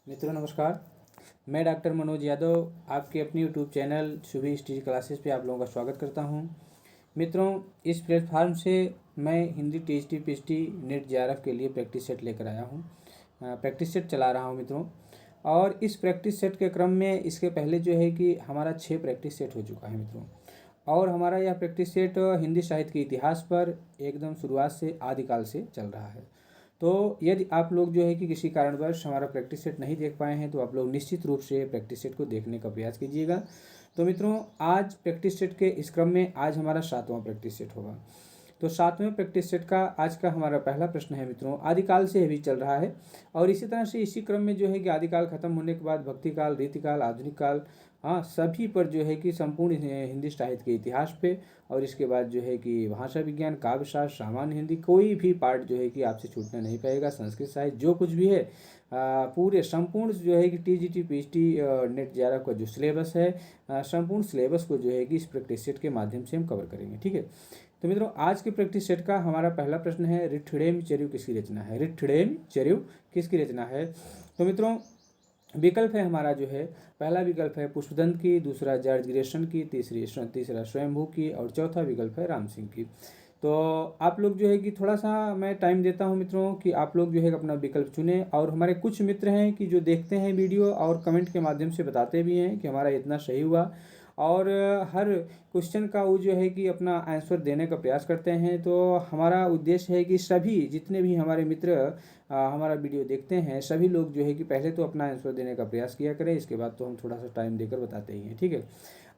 मित्रों नमस्कार। मैं डॉक्टर मनोज यादव आपके अपनी YouTube channel Shubhi history classes पे आप लोगों का स्वागत करता हूं। मित्रों, इस प्लेटफार्म से मैं हिंदी टीएचटी पीएचडी नेट जेआरएफ के लिए प्रैक्टिस सेट लेकर आया हूं। प्रैक्टिस सेट चला रहा हूं मित्रों, और इस प्रैक्टिस सेट के क्रम में इसके पहले जो है कि हमारा 6 प्रैक्टिस सेट हो चुका है मित्रों। और हमारा यह प्रैक्टिस सेट हिंदी साहित्य के इतिहास पर एकदम शुरुआत से आदिकाल से चल रहा है। तो यदि आप लोग जो है कि किसी कारणवश हमारा प्रैक्टिस सेट नहीं देख पाए हैं तो आप लोग निश्चित रूप से प्रैक्टिस सेट को देखने का प्रयास कीजिएगा। तो मित्रों, आज प्रैक्टिस सेट के इस क्रम में आज हमारा 7वां प्रैक्टिस सेट होगा। तो 7वें प्रैक्टिस सेट का आज का हमारा पहला प्रश्न है मित्रों, आदिकाल से भी चल रहा है। और इसी तरह से इसी क्रम में जो है कि आदिकाल खत्म होने के बाद भक्ति काल, रीतिकाल, आधुनिक काल, हाँ सभी पर जो है कि संपूर्ण हिंदी साहित्य के इतिहास पे, और इसके बाद जो है कि भाषा विज्ञान, काव्य शास्त्र, सामान्य हिंदी, कोई भी पार्ट जो है कि आपसे छूटना नहीं पाएगा। संस्कृत साहित्य जो कुछ भी है पूरे संपूर्ण जो है कि टीजीटी पीएचडी नेट जेआरएफ का जो सिलेबस है, संपूर्ण सिलेबस को जो है कि इस प्रैक्टिस सेट के माध्यम से हम कवर करेंगे। ठीक है। तो मित्रों, आज के प्रैक्टिस सेट का हमारा पहला प्रश्न है, ऋट्ठिणेमि किसकी रचना है? ऋट्ठिणेमि किसकी रचना है? तो मित्रों, विकल्प है हमारा जो है, पहला विकल्प है पुष्पदंत की, दूसरा जॉर्ज ग्रेसन की, तीसरा स्वयंभू की, और चौथा विकल्प है राम सिंह की। तो आप लोग जो है कि थोड़ा सा मैं टाइम देता हूं मित्रों कि आप लोग जो है अपना विकल्प चुनें। और हमारे कुछ मित्र हैं कि जो देखते हैं वीडियो और कमेंट के माध्यम से बताते भी हैं कि हमारा इतना सही हुआ, और हर क्वेश्चन का वो जो है कि अपना आंसर देने का प्रयास करते हैं। तो हमारा उद्देश्य है कि सभी जितने भी हमारे मित्र हमारा वीडियो देखते हैं, सभी लोग जो है कि पहले तो अपना आंसर देने का प्रयास किया करें, इसके बाद तो हम थोड़ा सा टाइम देकर बताते ही हैं। ठीक है।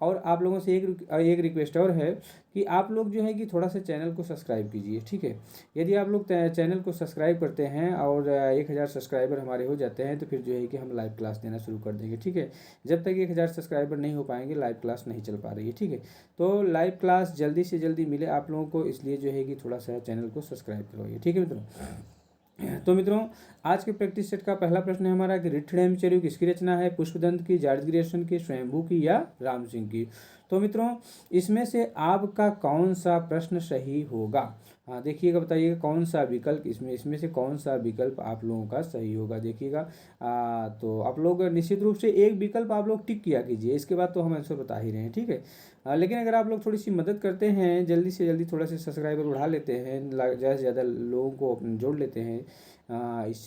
और आप लोगों से एक रिक्वेस्ट और है कि आप लोग जो है कि थोड़ा सा चैनल को सब्सक्राइब कीजिए। ठीक है। यदि आप लोग चैनल को सब्सक्राइब करते हैं और 1000 सब्सक्राइबर हमारे हो जाते हैं तो फिर जो है कि हम लाइव क्लास देना शुरू कर देंगे। ठीक है। जब तक 1000 सब्सक्राइबर नहीं हो पाएंगे लाइव क्लास नहीं चल पा रही है। ठीक है। तो लाइव क्लास जल्दी से जल्दी मिले आप लोगों को, इसलिए जो है कि थोड़ा सा चैनल को सब्सक्राइब करवाइए। ठीक है मित्रों। तो मित्रों, आज के प्रैक्टिस सेट का पहला प्रश्न है हमारा कि ऋट्ठिणेमि किसकी रचना है? पुष्पदंत की, जॉर्ज ग्रेसन की, स्वयंभू की, या राम सिंह की? तो मित्रों, इसमें से आपका कौन सा प्रश्न सही होगा? हाँ देखिएगा, बताइएगा कौन सा विकल्प इसमें से कौन सा विकल्प आप लोगों का सही होगा। देखिएगा, तो आप लोग निश्चित रूप से एक विकल्प आप लोग टिक किया कीजिए, इसके बाद तो हम आंसर बता ही रहे हैं। ठीक है। लेकिन अगर आप लोग थोड़ी सी मदद करते हैं, जल्दी से जल्दी थोड़ा सा सब्सक्राइबर बढ़ा लेते हैं, ज़्यादा से ज़्यादा लोगों को जोड़ लेते हैं इस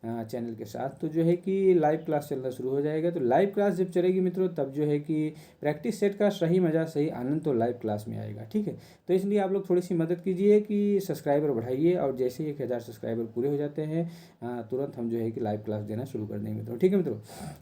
चैनल के साथ, तो जो है कि लाइव क्लास चलना शुरू हो जाएगा। तो लाइव क्लास जब चलेगी मित्रों, तब जो है कि प्रैक्टिस सेट का सही मज़ा, सही आनंद तो लाइव क्लास में आएगा। ठीक है। तो इसलिए आप लोग थोड़ी सी मदद कीजिए कि सब्सक्राइबर बढ़ाइए, और जैसे ही 1000 सब्सक्राइबर पूरे हो जाते हैं तुरंत हम जो है कि लाइव क्लास देना शुरू कर देंगे मित्रों। ठीक है मित्रों।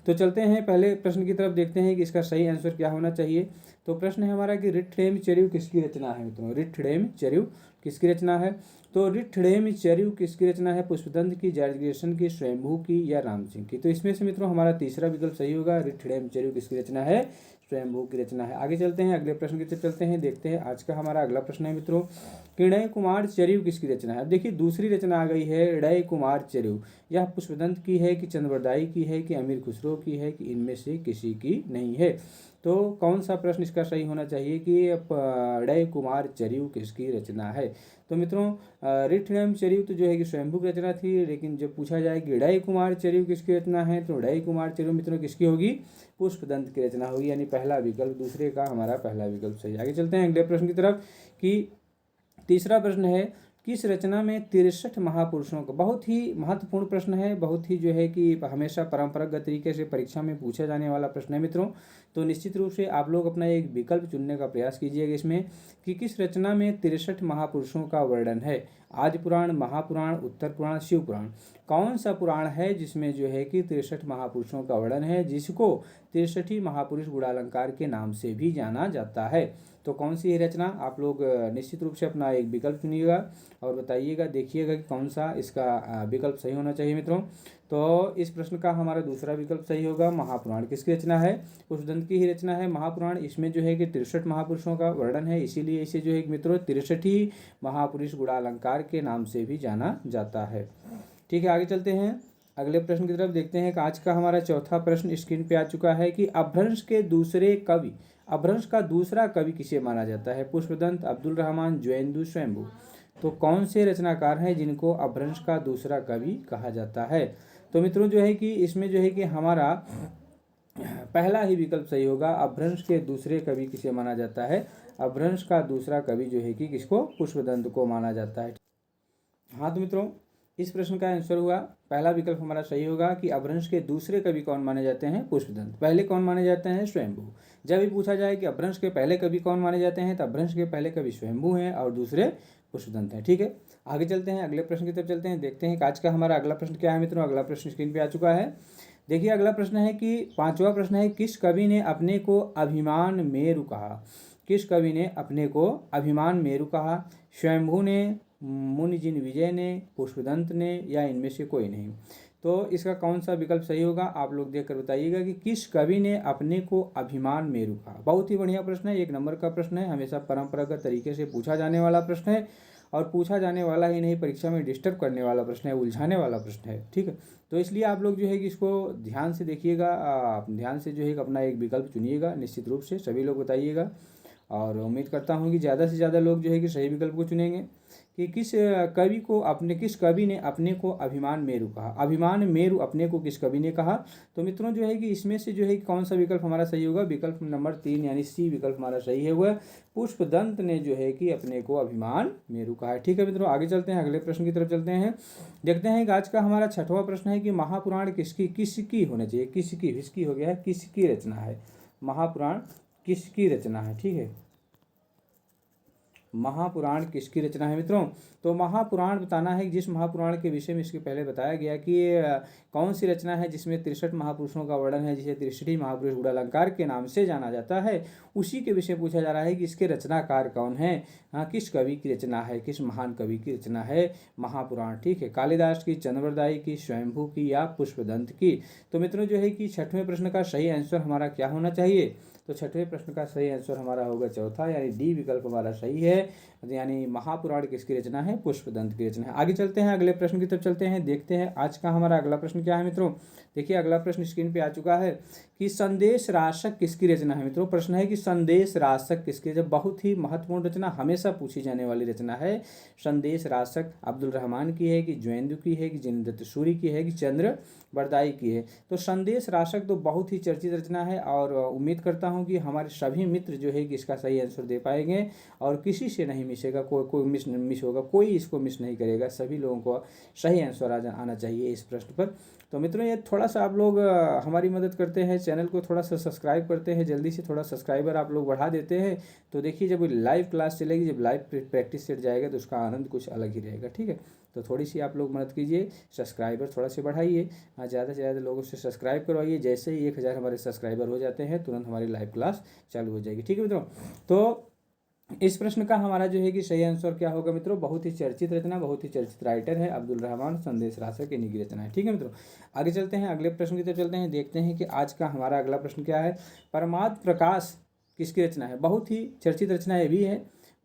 तो चलते हैं पहले प्रश्न की तरफ, देखते हैं कि इसका सही आंसर क्या होना चाहिए। तो प्रश्न है हमारा कि ऋट्ठिणेमि किसकी रचना है मित्रों? ऋट्ठिणेमि किसकी रचना है? तो ऋट्ठिणेमि किसकी रचना है? पुष्पदंत की, जॉर्ज ग्रेसन की, स्वयंभू की, या राम सिंह की? तो इसमें से मित्रों हमारा तीसरा विकल्प सही होगा, ऋट्ठिणेमि किसकी रचना है? स्वयंभू की रचना है। आगे चलते हैं, अगले प्रश्न की तरफ चलते हैं, देखते हैं आज का हमारा अगला प्रश्न है मित्रों, इणय कुमार चरिव किसकी रचना है? अब देखिए दूसरी रचना आ गई है, इणय कुमार चरिव। यह पुष्पदंत की है कि चंद्रबरदाई की है कि अमीर खुसरो की है कि इनमें से किसी की नहीं है? तो कौन सा प्रश्न इसका सही होना चाहिए कि इणय कुमार चरिव किसकी रचना है? तो मित्रों, ऋट्ठिणेमि तो जो है कि स्वयंभू की रचना थी, लेकिन जब पूछा जाए कि इणय कुमार चरिव किसकी रचना है, तो इणय कुमार चरिव मित्रों किसकी होगी? पुष्पदंत की रचना होगी, यानी पहला विकल्प, दूसरे का हमारा पहला विकल्प सही। आगे चलते हैं अगले प्रश्न की तरफ कि तीसरा प्रश्न है, किस रचना में 63 महापुरुषों का, बहुत ही महत्वपूर्ण प्रश्न है, बहुत ही जो है कि हमेशा परंपरागत तरीके से परीक्षा में पूछा जाने वाला प्रश्न है मित्रों। तो निश्चित रूप से आप लोग अपना एक विकल्प चुनने का प्रयास कीजिएगा इसमें कि किस रचना में 63 महापुरुषों का वर्णन है? आदि पुराण, महापुराण, उत्तर पुराण, शिव पुराण? कौन सा पुराण है जिसमें जो है कि 63 महापुरुषों का वर्णन है, जिसको 63 महापुरुष गुणालंकार के नाम से भी जाना जाता है? तो कौन सी है रचना? आप लोग निश्चित रूप से अपना एक विकल्प चुनिएगा और बताइएगा, देखिएगा कि कौन सा इसका विकल्प सही होना चाहिए मित्रों। तो इस प्रश्न का हमारा दूसरा विकल्प सही होगा, महापुराण किसकी रचना है? पुष्पदंत की ही रचना है महापुराण। इसमें जो है कि 63 महापुरुषों का वर्णन है, इसीलिए इसे जो है मित्रों 63 महापुरुष गुणालंकार के नाम से भी जाना जाता है। ठीक है। आगे चलते हैं अगले प्रश्न की तरफ, देखते हैं कि आज का हमारा चौथा प्रश्न स्क्रीन पे आ चुका है कि अपभ्रंश का दूसरा कवि किसे माना जाता है? पुष्पदंत, अब्दुल रहमान, जोयेंदु, स्वयंभू? तो कौन से रचनाकार हैं जिनको अपभ्रंश का दूसरा कवि कहा जाता है? तो मित्रों जो है कि इसमें जो है कि हमारा पहला ही विकल्प सही होगा। अपभ्रंश के दूसरे कवि किसे माना जाता है? अपभ्रंश का दूसरा कवि जो है कि किसको? पुष्पदंत को माना जाता है। हाँ तो मित्रों इस प्रश्न का आंसर हुआ पहला विकल्प हमारा सही होगा कि अपभ्रंश के दूसरे कवि कौन माने जाते हैं? पुष्पदंत। पहले कौन माने जाते हैं? स्वयंभू। जब भी पूछा जाए कि अपभ्रंश के पहले कवि कौन माने जाते हैं तो अपभ्रंश के पहले कवि स्वयंभू हैं और दूसरे पुष्पदंत हैं। ठीक है, आगे चलते हैं, अगले प्रश्न की तरफ चलते हैं, देखते हैं कि आज का हमारा अगला प्रश्न क्या है मित्रों। अगला प्रश्न स्क्रीन पे आ चुका है। देखिए अगला प्रश्न है कि पांचवा प्रश्न है, किस कवि ने अपने को अभिमान मेरु कहा? किस कवि ने अपने को अभिमान मेरु कहा? स्वयंभू ने, मुनिजिन विजय ने, पुष्पदंत ने, या इनमें से कोई नहीं? तो इसका कौन सा विकल्प सही होगा आप लोग देखकर बताइएगा कि किस कवि ने अपने को अभिमान मेरु कहा। बहुत ही बढ़िया प्रश्न है, 1 नंबर का प्रश्न है, हमेशा परंपरागत तरीके से पूछा जाने वाला प्रश्न है और पूछा जाने वाला ही नहीं, परीक्षा में डिस्टर्ब करने वाला प्रश्न है, उलझाने वाला प्रश्न है। ठीक है, तो इसलिए आप लोग जो है कि इसको ध्यान से देखिएगा, ध्यान से जो है अपना एक विकल्प चुनिएगा, निश्चित रूप से सभी लोग बताइएगा। और उम्मीद करता हूँ कि ज़्यादा से ज़्यादा लोग जो है कि सही विकल्प को चुनेंगे कि किस कवि ने अपने को अभिमान मेरु कहा। अभिमान मेरु अपने को किस कवि ने कहा? तो मित्रों जो है कि इसमें से जो है कि कौन सा विकल्प हमारा सही होगा? विकल्प नंबर 3 यानी सी विकल्प हमारा सही है, वह पुष्पदंत ने जो है कि अपने को अभिमान मेरु कहा है। ठीक है मित्रों, आगे चलते हैं, अगले प्रश्न की तरफ चलते हैं, देखते हैं कि आज का हमारा 6वां प्रश्न है कि महापुराण किसकी होना चाहिए? किसकी हो गया है, किसकी रचना है? महापुराण किसकी रचना है? ठीक है, महापुराण किसकी रचना है मित्रों? तो महापुराण बताना है जिस महापुराण के विषय में इसके पहले बताया गया कि कौन सी रचना है जिसमें 63 महापुरुषों का वर्णन है, जिसे 63 महापुरुष गुणालंकार के नाम से जाना जाता है, उसी के विषय पूछा जा रहा है कि इसके रचनाकार कौन है। हाँ, किस कवि की रचना है, किस महान कवि की रचना है महापुराण? ठीक है, कालिदास की, चंद्रवरदाई की, स्वयंभू की, या पुष्पदंत की? तो मित्रों जो है कि 6वें प्रश्न का सही आंसर हमारा क्या होना चाहिए? तो 6वें प्रश्न का सही आंसर हमारा होगा चौथा, यानी डी विकल्प हमारा सही है, यानी महापुराण किसकी रचना है? पुष्पदंत की रचना है। आगे चलते हैं, अगले प्रश्न की तरफ चलते हैं, देखते हैं आज का हमारा अगला प्रश्न क्या है मित्रों। देखिए अगला प्रश्न स्क्रीन पे आ चुका है कि संदेश राशक किसकी रचना है मित्रों। प्रश्न है कि संदेश राशक किसकी, जब बहुत ही महत्वपूर्ण रचना, हमेशा पूछी जाने वाली रचना है। संदेश राशक अब्दुल रहमान की है कि ज्वेंदु की है कि जिनेंद्र सूरी की है कि चंद्रवरदाई की है? तो संदेश राशक तो बहुत ही चर्चित रचना है और उम्मीद करता हूँ कि हमारे सभी मित्र जो है कि इसका सही आंसर दे पाएंगे और किसी से नहीं मिसेगा, कोई मिस होगा, कोई इसको मिस नहीं करेगा, सभी लोगों को सही आंसर आना चाहिए इस प्रश्न पर। तो मित्रों ये थोड़ा सा आप लोग हमारी मदद करते हैं, चैनल को थोड़ा सा सब्सक्राइब करते हैं, जल्दी से थोड़ा सब्सक्राइबर आप लोग बढ़ा देते हैं। तो देखिए जब लाइव क्लास चलेगी, जब लाइव प्रैक्टिस सेट जाएगा तो उसका आनंद कुछ अलग ही रहेगा। ठीक है, तो थोड़ी सी आप लोग मदद कीजिए, सब्सक्राइबर थोड़ा से बढ़ाइए, ज़्यादा से ज़्यादा लोगों से सब्सक्राइब करवाइए। जैसे ही 1000 हमारे सब्सक्राइबर हो जाते हैं तुरंत हमारी लाइव क्लास चालू हो जाएगी। ठीक है मित्रों, तो इस प्रश्न का हमारा जो है कि सही आंसर क्या होगा मित्रों? बहुत ही चर्चित रचना, बहुत ही चर्चित राइटर है अब्दुल रहमान, संदेश राशक इन्हीं की रचना है। ठीक है मित्रों, आगे चलते हैं, अगले प्रश्न की तरफ चलते हैं, देखते हैं कि आज का हमारा अगला प्रश्न क्या है। परमात्म प्रकाश किसकी रचना है? बहुत ही चर्चित रचना ये भी है,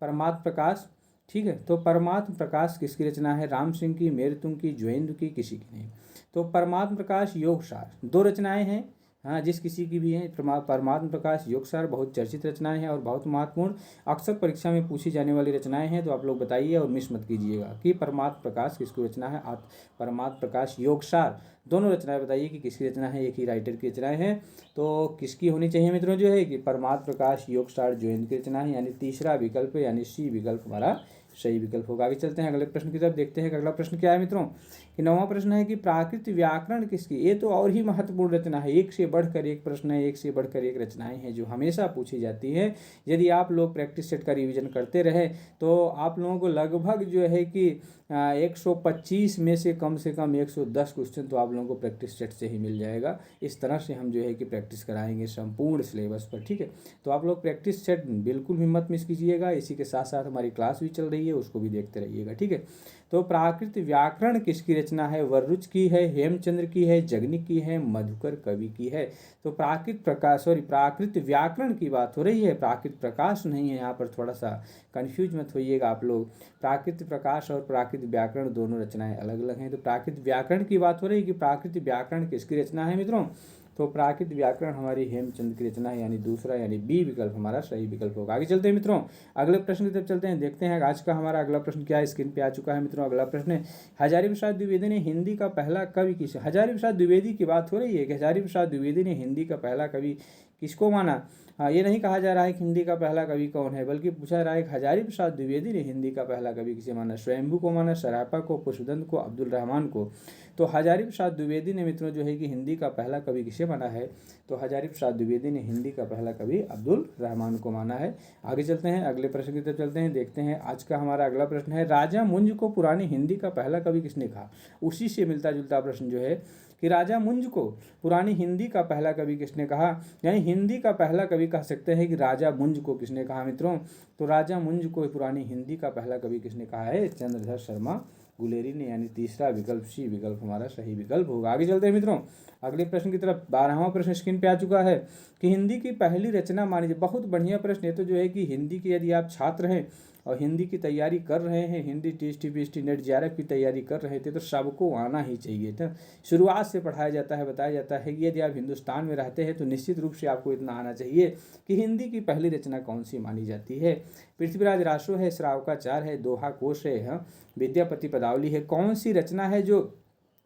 परमात्म प्रकाश। ठीक है, तो परमात्म प्रकाश किसकी रचना है? राम सिंह की, मेरतुंग की, ज्वेंदु की, किसी की नहीं? तो परमात्म प्रकाश योगसार, 2 रचनाएं हैं, हाँ जिस किसी की भी है। परमात्म प्रकाश योगसार बहुत चर्चित रचनाएं हैं और बहुत महत्वपूर्ण, अक्सर परीक्षा में पूछी जाने वाली रचनाएं हैं। तो आप लोग बताइए और मिस मत कीजिएगा कि परमात्म प्रकाश किसकी रचना है। परमात्म प्रकाश योगसार, दोनों रचनाएं बताइए कि किसकी रचना है, एक ही राइटर की रचनाएं हैं। तो किसकी होनी चाहिए मित्रों जो है कि परमात्म प्रकाश योगसार ज्वेंदु की रचना है, यानी तीसरा विकल्प यानी सी विकल्प हमारा सही विकल्प होगा। आगे चलते हैं, अगले प्रश्न की तरफ, देखते हैं कि अगला प्रश्न क्या है मित्रों। कि 9वां प्रश्न है कि प्राकृत व्याकरण किसकी? ये तो और ही महत्वपूर्ण रचना है, एक से बढ़कर एक प्रश्न है, एक से बढ़कर एक रचनाएं हैं जो हमेशा पूछी जाती है। यदि आप लोग प्रैक्टिस सेट का रिवीजन करते रहे तो आप लोगों को लगभग जो है कि 125 में से कम 110 क्वेश्चन तो आप लोगों को प्रैक्टिस सेट से ही मिल जाएगा। इस तरह से हम जो है कि प्रैक्टिस कराएंगे संपूर्ण सिलेबस पर। ठीक है, तो आप लोग प्रैक्टिस सेट बिल्कुल भी मत मिस कीजिएगा। इसी के साथ साथ हमारी क्लास भी चल रही है, उसको भी देखते रहिएगा। ठीक है, तो प्राकृत व्याकरण किसकी रचना है? वर्रुच की है, हेमचंद्र की है, जगनिक की है, मधुकर कवि की है? तो प्राकृत व्याकरण की बात हो रही है, प्राकृत प्रकाश नहीं है। यहाँ पर थोड़ा सा कंफ्यूज मत होइएगा आप लोग, प्राकृत प्रकाश और प्राकृत व्याकरण दोनों रचनाएं अलग अलग हैं। तो प्राकृत व्याकरण की बात हो रही है कि प्राकृत व्याकरण किसकी रचना है मित्रों? तो प्राकृत व्याकरण हमारी हेमचंद की रचना है, यानी दूसरा, यानी बी विकल्प हमारा सही विकल्प होगा। आगे चलते हैं मित्रों, अगले प्रश्न की तरफ चलते हैं, देखते हैं आज का हमारा अगला प्रश्न क्या है। स्क्रीन पे आ चुका है मित्रों। अगला प्रश्न है, हजारी प्रसाद द्विवेदी ने हिंदी का पहला कवि किसे। हजारी प्रसाद द्विवेदी की बात हो रही है कि हजारी प्रसाद द्विवेदी ने हिंदी का पहला कवि किसको माना। हाँ, ये नहीं कहा जा रहा है कि हिंदी का पहला कवि कौन है, बल्कि पूछा जा रहा है कि हजारी प्रसाद द्विवेदी ने हिंदी का पहला कवि किसे माना। स्वयंभू को माना, सरापा को, पुष्पदंत को, अब्दुल रहमान को। तो हजारी प्रसाद द्विवेदी ने मित्रों जो है कि हिंदी का पहला कवि किसे माना है, तो हजारी प्रसाद द्विवेदी ने हिंदी का पहला कवि अब्दुल रहमान को माना है। आगे चलते हैं, अगले प्रश्न की तरफ चलते हैं, देखते हैं आज का हमारा अगला प्रश्न है, राजा मुंज को पुरानी हिंदी का पहला कवि किसने कहा। उसी से मिलता जुलता प्रश्न जो है कि राजा मुंज को पुरानी हिंदी का पहला कवि किसने कहा, यानी हिंदी का पहला कवि कह सकते हैं कि राजा मुंज को किसने कहा मित्रों। तो राजा मुंज को पुरानी हिंदी का पहला कवि किसने कहा है, चंद्रधर शर्मा गुलेरी ने, यानी तीसरा विकल्प सी विकल्प हमारा सही विकल्प होगा। आगे चलते हैं मित्रों, अगले प्रश्न की तरफ। 12वां प्रश्न स्क्रीन पे आ चुका है कि हिंदी की पहली रचना मानी जाए। बहुत बढ़िया प्रश्न है। तो जो है कि हिंदी की यदि आप छात्र हैं और हिंदी की तैयारी कर रहे हैं, Hindi TST PST net JRF की तैयारी कर रहे थे, तो सबको आना ही चाहिए था। शुरुआत से पढ़ाया जाता है, बताया जाता है कि यदि आप हिंदुस्तान में रहते हैं तो निश्चित रूप से आपको इतना आना चाहिए कि हिंदी की पहली रचना कौन सी मानी जाती है। पृथ्वीराज रासो है, श्रावकाचार है, दोहा कोश है, विद्यापति पदावली है। कौन सी रचना है जो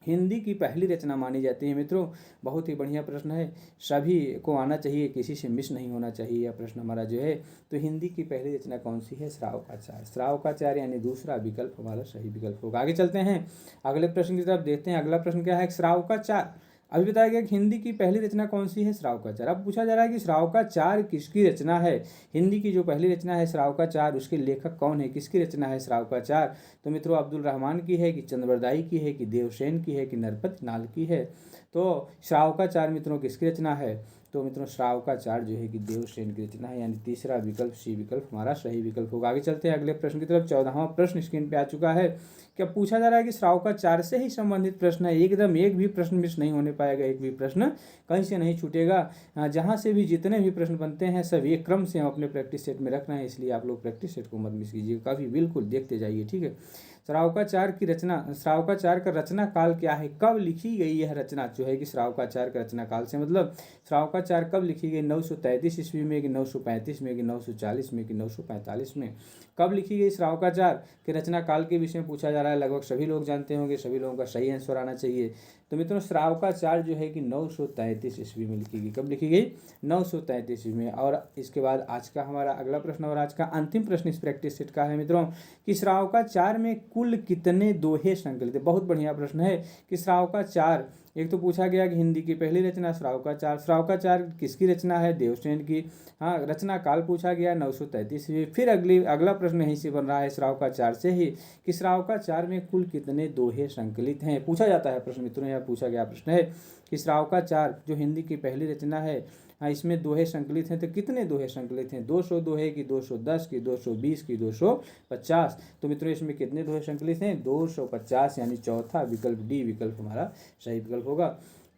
हिंदी की पहली रचना मानी जाती है मित्रों। बहुत ही बढ़िया प्रश्न है, सभी को आना चाहिए, किसी से मिस नहीं होना चाहिए यह प्रश्न हमारा जो है। तो हिंदी की पहली रचना कौन सी है, श्रावकाचार। श्रावकाचार यानी दूसरा विकल्प हमारा सही विकल्प होगा। आगे चलते हैं, अगले प्रश्न की तरफ देखते हैं। अगला प्रश्न क्या है, श्रावकाचार। अभी बताया गया कि हिंदी की पहली रचना कौन सी है, श्रावकाचार। अब पूछा जा रहा है कि श्रावकाचार किसकी रचना है। हिंदी की जो पहली रचना है श्रावकाचार, उसके लेखक कौन है, किसकी रचना है श्रावकाचार। तो मित्रों अब्दुल रहमान की है कि चंद्रवरदाई की है कि देवसेन की है कि नरपत नाल की है। तो श्रावकाचार मित्रों किसकी रचना है, तो मित्रों श्रावकाचार जो है कि देवसेन की रचना है, यानी तीसरा विकल्प सी विकल्प हमारा सही विकल्प होगा। आगे चलते हैं अगले प्रश्न की तरफ। 14वां प्रश्न स्क्रीन पे आ चुका है। क्या पूछा जा रहा है कि श्रावकाचार से ही संबंधित प्रश्न है। एकदम एक भी प्रश्न मिस नहीं होने पाएगा, एक भी प्रश्न कहीं से नहीं छूटेगा। जहाँ से भी जितने भी प्रश्न बनते हैं सब एक क्रम से हम अपने प्रैक्टिस सेट में रख रहे हैं, इसलिए आप लोग प्रैक्टिस सेट को मत मिस कीजिएगा, कभी बिल्कुल देखते जाइए, ठीक है। श्रावकाचार की रचना, श्रावकाचार का रचना काल क्या है, कब लिखी गई यह रचना जो है कि श्रावकाचार का रचना काल से मतलब श्रावकाचार कब लिखी गई, 933 ईस्वी में कि 935 में कि 940 में कि 945 में, कब लिखी गई श्रावकाचार के रचना काल के विषय में पूछा जा रहा है। लगभग सभी लोग जानते होंगे, सभी लोगों का सही आंसर आना चाहिए। तो मित्रों श्रावकाचार जो है कि 933 ईस्वी में लिखी गई। कब लिखी गई, 933 ईस्वी में। और इसके बाद आज का हमारा अगला प्रश्न और आज का अंतिम प्रश्न इस प्रैक्टिस सेट का है मित्रों कि श्रावकाचार में कुल कितने दोहे संकलित है। बहुत बढ़िया प्रश्न है कि श्रावकाचार, एक तो पूछा गया कि हिंदी की पहली रचना श्रावकाचार, श्रावकाचार किसकी रचना है, देवसेन की। हाँ, रचना काल पूछा गया 933वीं। फिर अगला प्रश्न यहीं से बन रहा है श्रावकाचार से ही कि श्रावकाचार में कुल कितने दोहे संकलित हैं। पूछा जाता है प्रश्न मित्रों, यह पूछा गया प्रश्न है कि श्रावकाचार जो हिंदी की पहली रचना है, हाँ, इसमें दोहे संकलित हैं तो कितने दोहे संकलित हैं, 200 दोहे की 210 की 220 की 250। तो मित्रों इसमें कितने दोहे संकलित हैं, 250, यानी चौथा विकल्प डी विकल्प हमारा सही विकल्प होगा।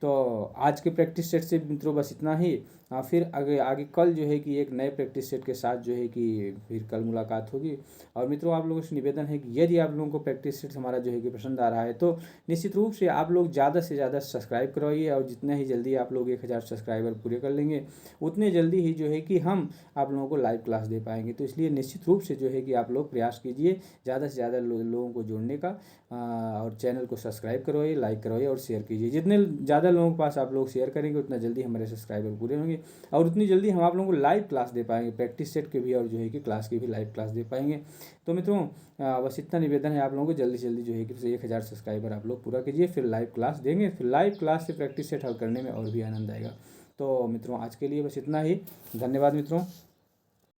तो आज के प्रैक्टिस सेट से मित्रों बस इतना ही। फिर आगे कल जो है कि एक नए प्रैक्टिस सेट के साथ जो है कि फिर कल मुलाकात होगी। और मित्रों आप लोगों से निवेदन है कि यदि आप लोगों को प्रैक्टिस सेट हमारा जो है कि पसंद आ रहा है तो निश्चित रूप से आप लोग ज़्यादा से ज़्यादा सब्सक्राइब करवाइए। और जितना ही जल्दी आप लोग 1000 सब्सक्राइबर पूरे कर लेंगे उतने जल्दी ही जो है कि हम आप लोगों को लाइव क्लास दे पाएंगे। तो इसलिए निश्चित रूप से जो है कि आप लोग प्रयास कीजिए ज़्यादा से ज़्यादा लोगों को जोड़ने का, और चैनल को सब्सक्राइब करवाइए, लाइक करवाइए और शेयर कीजिए। जितने ज़्यादा लोगों के पास आप लोग शेयर करेंगे उतना जल्दी हमारे सब्सक्राइबर पूरे होंगे और उतनी जल्दी हम आप लोगों को लाइव क्लास दे पाएंगे, प्रैक्टिस सेट के भी और जो है कि क्लास की भी लाइव क्लास दे पाएंगे। तो मित्रों बस इतना निवेदन है आप लोगों को, जल्दी से जल्दी जो है कि 1000 सब्सक्राइबर आप लोग पूरा कीजिए, फिर लाइव क्लास देंगे। फिर लाइव क्लास से प्रैक्टिस सेट हल करने में और भी आनंद आएगा। तो मित्रों आज के लिए बस इतना ही। धन्यवाद मित्रों।